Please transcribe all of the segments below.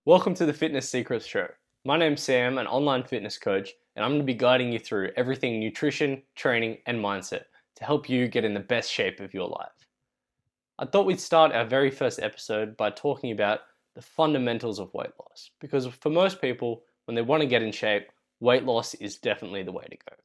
Welcome to the Fitness Secrets Show. My name's Sam, an online fitness coach, and I'm going to be guiding you through everything nutrition, training, and mindset to help you get in the best shape of your life. I thought we'd start our very first episode by talking about the fundamentals of weight loss, because for most people, when they want to get in shape, weight loss is definitely the way to go.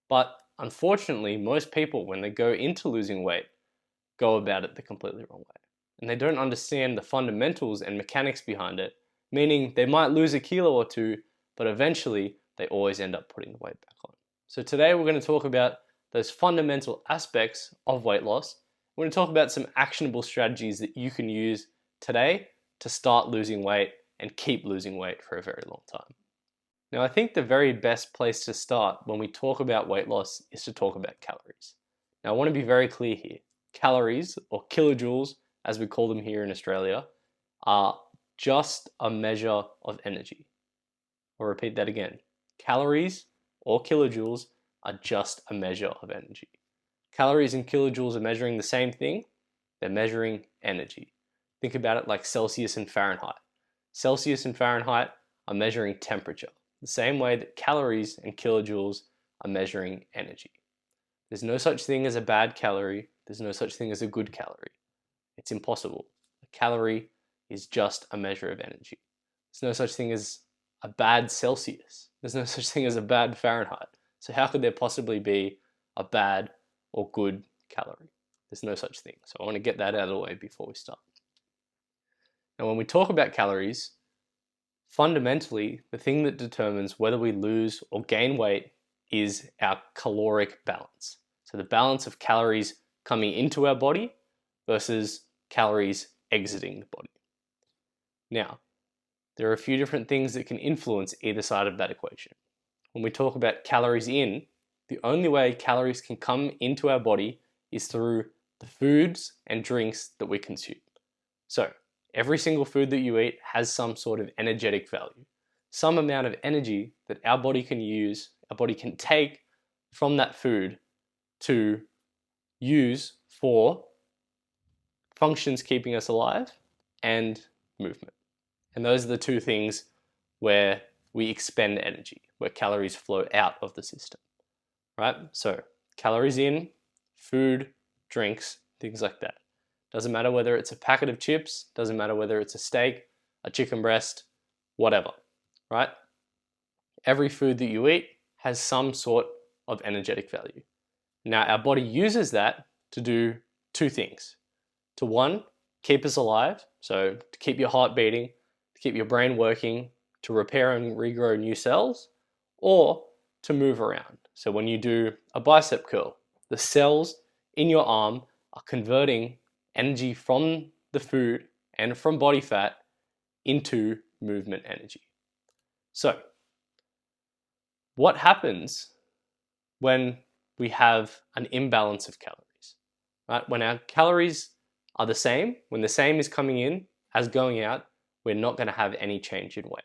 But unfortunately, most people, when they go into losing weight, go about it the completely wrong way. And they don't understand the fundamentals and mechanics behind it, meaning they might lose a kilo or two, but eventually they always end up putting the weight back on. So today we're going to talk about those fundamental aspects of weight loss. We're going to talk about some actionable strategies that you can use today to start losing weight and keep losing weight for a very long time. Now, I think the very best place to start when we talk about weight loss is to talk about calories. Now, I want to be very clear here. Calories, or kilojoules, as we call them here in Australia, are just a measure of energy. I'll repeat that again. Calories, or kilojoules, are just a measure of energy. Calories and kilojoules are measuring the same thing. They're measuring energy. Think about it like Celsius and Fahrenheit. Celsius and Fahrenheit are measuring temperature, the same way that calories and kilojoules are measuring energy. There's no such thing as a bad calorie. There's no such thing as a good calorie. It's impossible. A calorie is just a measure of energy. There's no such thing as a bad Celsius. There's no such thing as a bad Fahrenheit. So how could there possibly be a bad or good calorie? There's no such thing. So I want to get that out of the way before we start. Now, when we talk about calories, fundamentally, the thing that determines whether we lose or gain weight is our caloric balance. So the balance of calories coming into our body versus calories exiting the body. Now, there are a few different things that can influence either side of that equation. When we talk about calories in, the only way calories can come into our body is through the foods and drinks that we consume. So, every single food that you eat has some sort of energetic value, some amount of energy that our body can use, our body can take from that food to use for functions keeping us alive and movement. And those are the two things where we expend energy, where calories flow out of the system, right? So calories in, food, drinks, things like that. Doesn't matter whether it's a packet of chips, doesn't matter whether it's a steak, a chicken breast, whatever, right? Every food that you eat has some sort of energetic value. Now, our body uses that to do two things. To one, keep us alive, so to keep your heart beating, to keep your brain working, to repair and regrow new cells, or to move around. So when you do a bicep curl, the cells in your arm are converting energy from the food and from body fat into movement energy. So, what happens when we have an imbalance of calories? Right? When our calories are the same, when the same is coming in as going out, we're not going to have any change in weight.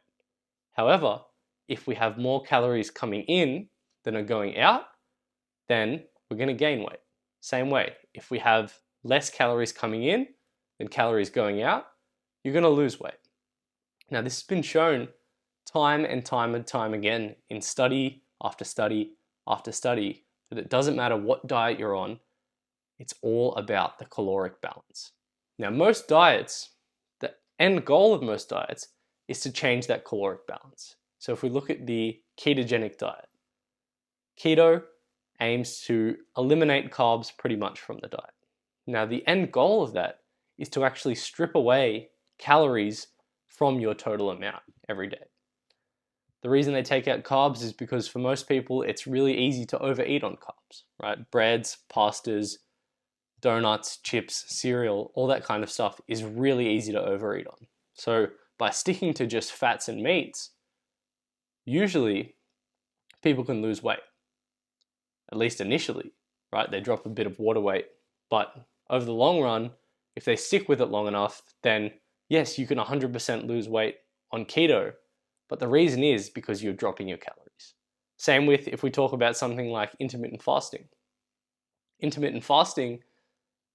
However, if we have more calories coming in than are going out, then we're going to gain weight. Same way, if we have less calories coming in than calories going out, you're going to lose weight. Now, this has been shown time and time again in study after study after study that it doesn't matter what diet you're on, it's all about the caloric balance. Now, most diets, the end goal of most diets is to change that caloric balance. So if we look at the ketogenic diet, keto aims to eliminate carbs pretty much from the diet. Now, the end goal of that is to actually strip away calories from your total amount every day. The reason they take out carbs is because for most people, it's really easy to overeat on carbs, right? Breads, pastas, donuts, chips, cereal, all that kind of stuff is really easy to overeat on. So by sticking to just fats and meats, usually people can lose weight, at least initially, right? They drop a bit of water weight, but over the long run, if they stick with it long enough, then yes, you can 100% lose weight on keto, but the reason is because you're dropping your calories. Same with if we talk about something like intermittent fasting. Intermittent fasting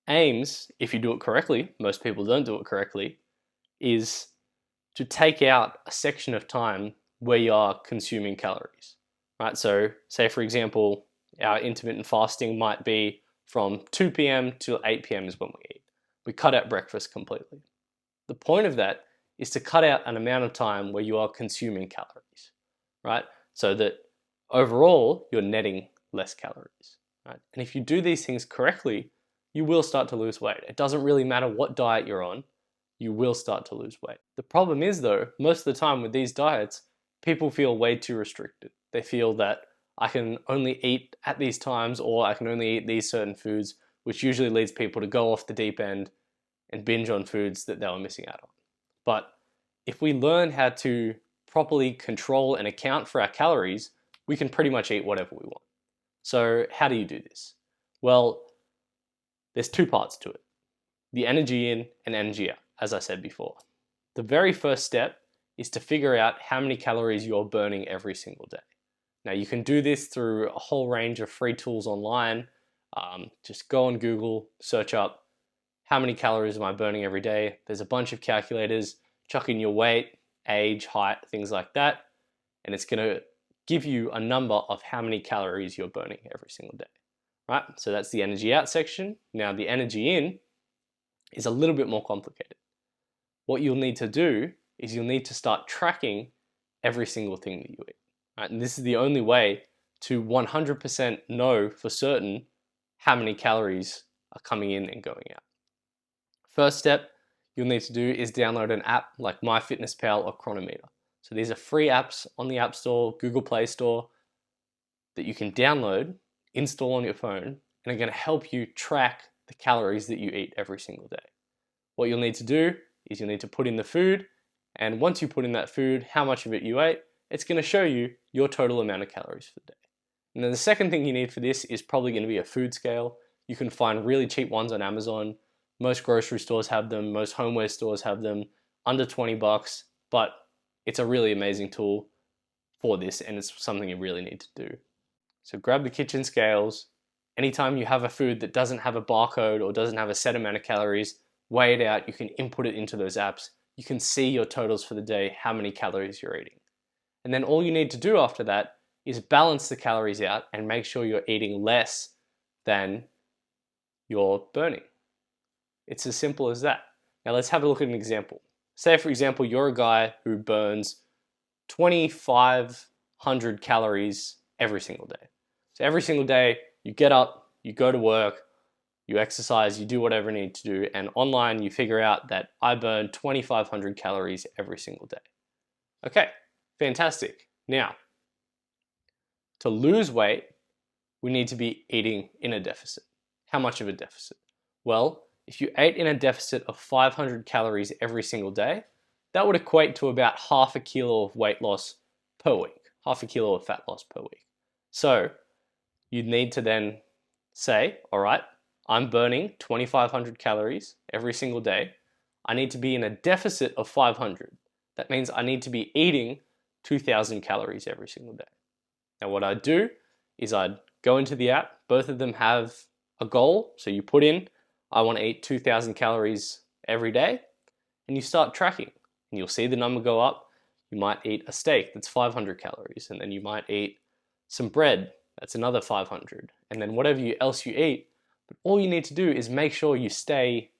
aims, if you do it correctly, most people don't do it correctly, is to take out a section of time where you are consuming calories, right? So say for example, our intermittent fasting might be from 2 p.m. to 8 p.m. is when we eat. We cut out breakfast completely. The point of that is to cut out an amount of time where you are consuming calories, right? So that overall you're netting less calories, right? And if you do these things correctly, you will start to lose weight. It doesn't really matter what diet you're on, you will start to lose weight. The problem is though, most of the time with these diets, people feel way too restricted. They feel that I can only eat at these times or I can only eat these certain foods, which usually leads people to go off the deep end and binge on foods that they were missing out on. But if we learn how to properly control and account for our calories, we can pretty much eat whatever we want. So how do you do this? Well, there's two parts to it. The energy in and energy out, as I said before. The very first step is to figure out how many calories you're burning every single day. Now you can do this through a whole range of free tools online. Just go on Google, search up how many calories am I burning every day. There's a bunch of calculators, chuck in your weight, age, height, things like that, and it's going to give you a number of how many calories you're burning every single day, right? So that's the energy out section. Now the energy in is a little bit more complicated. What you'll need to do is you'll need to start tracking every single thing that you eat, right? And this is the only way to 100% know for certain how many calories are coming in and going out. First step you'll need to do is download an app like MyFitnessPal or Chronometer. So these are free apps on the App Store, Google Play Store that you can download, install on your phone, and are going to help you track the calories that you eat every single day. What you'll need to do is you'll need to put in the food, and once you put in that food, how much of it you ate, it's going to show you your total amount of calories for the day. And then the second thing you need for this is probably going to be a food scale. You can find really cheap ones on Amazon. Most grocery stores have them, most homeware stores have them, under 20 bucks, but it's a really amazing tool for this and it's something you really need to do. So grab the kitchen scales. Anytime you have a food that doesn't have a barcode or doesn't have a set amount of calories, weigh it out, you can input it into those apps. You can see your totals for the day, how many calories you're eating. And then all you need to do after that is balance the calories out and make sure you're eating less than you're burning. It's as simple as that. Now let's have a look at an example. Say for example, you're a guy who burns 2,500 calories every single day. So every single day you get up, you go to work, you exercise, you do whatever you need to do, and online you figure out that I burn 2,500 calories every single day. Okay, fantastic. Now, to lose weight, we need to be eating in a deficit. How much of a deficit? Well, if you ate in a deficit of 500 calories every single day, that would equate to about half a kilo of weight loss per week, half a kilo of fat loss per week. So you'd need to then say, all right, I'm burning 2,500 calories every single day. I need to be in a deficit of 500. That means I need to be eating 2,000 calories every single day. Now what I'd do is I'd go into the app. Both of them have a goal. So you put in, I want to eat 2,000 calories every day, and you start tracking. And you'll see the number go up. You might eat a steak that's 500 calories, and then you might eat some bread that's another 500, and then whatever else you eat. But all you need to do is make sure you stay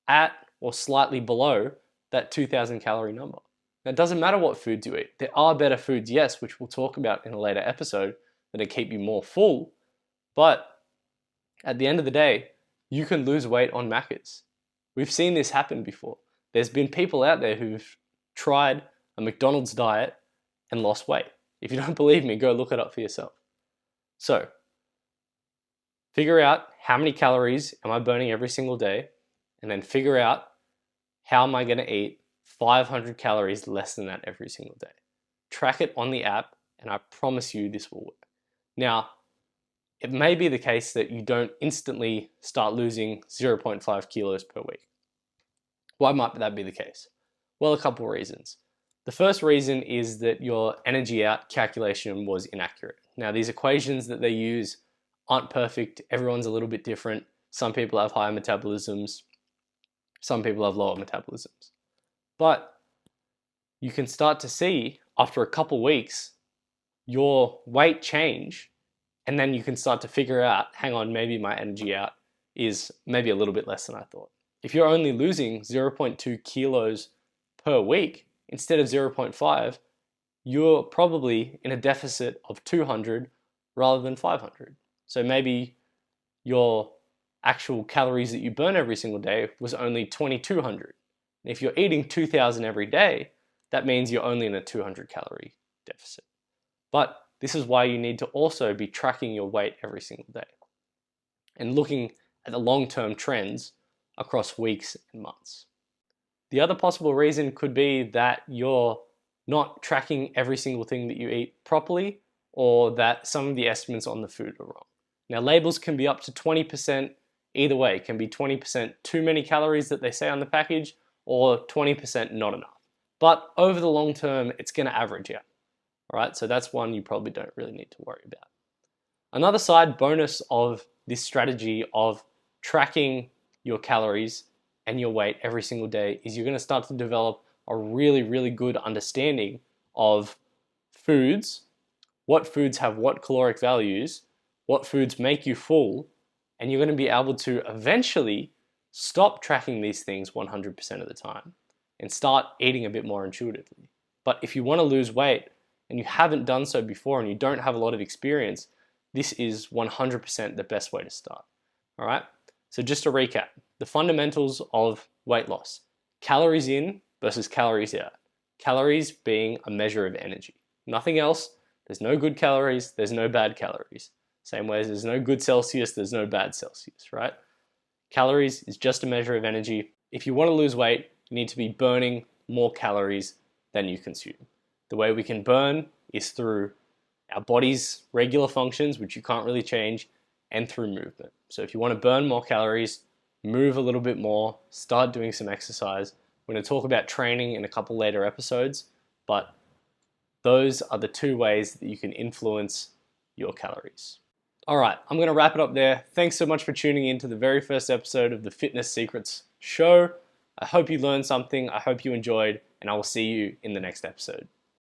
at or slightly below that 2,000 calorie number. Now, it doesn't matter what foods you eat. There are better foods, yes, which we'll talk about in a later episode, that'll keep you more full. But at the end of the day, you can lose weight on Maccas. We've seen this happen before. There's been people out there who've tried a McDonald's diet and lost weight. If you don't believe me, go look it up for yourself. So, figure out how many calories am I burning every single day, and then figure out how am I going to eat 500 calories less than that every single day. Track it on the app, and I promise you this will work. Now, it may be the case that you don't instantly start losing 0.5 kilos per week. Why might that be the case? Well, a couple of reasons. The first reason is that your energy out calculation was inaccurate. Now, these equations that they use aren't perfect. Everyone's a little bit different. Some people have higher metabolisms. Some people have lower metabolisms. But you can start to see after a couple weeks your weight change, and then you can start to figure out, hang on, maybe my energy out is maybe a little bit less than I thought. If you're only losing 0.2 kilos per week instead of 0.5, you're probably in a deficit of 200 rather than 500. So maybe your actual calories that you burn every single day was only 2,200. If you're eating 2,000 every day, that means you're only in a 200 calorie deficit. But this is why you need to also be tracking your weight every single day and looking at the long-term trends across weeks and months. The other possible reason could be that you're not tracking every single thing that you eat properly, or that some of the estimates on the food are wrong. Now, labels can be up to 20%. Either way, it can be 20% too many calories that they say on the package, or 20% not enough. But over the long term, it's going to average out. All right, so that's one you probably don't really need to worry about. Another side bonus of this strategy of tracking your calories and your weight every single day is you're going to start to develop a really, really good understanding of foods, what foods have what caloric values, what foods make you full, and you're going to be able to eventually stop tracking these things 100% of the time and start eating a bit more intuitively. But if you want to lose weight and you haven't done so before and you don't have a lot of experience, this is 100% the best way to start. All right? So just to recap, the fundamentals of weight loss: calories in versus calories out. Calories being a measure of energy. Nothing else. There's no good calories, there's no bad calories. Same way as there's no good Celsius, there's no bad Celsius, right? Calories is just a measure of energy. If you want to lose weight, you need to be burning more calories than you consume. The way we can burn is through our body's regular functions, which you can't really change, and through movement. So if you want to burn more calories, move a little bit more, start doing some exercise. We're going to talk about training in a couple later episodes, but those are the two ways that you can influence your calories. All right, I'm going to wrap it up there. Thanks so much for tuning in to the very first episode of the Fitness Secrets Show. I hope you learned something. I hope you enjoyed, and I will see you in the next episode.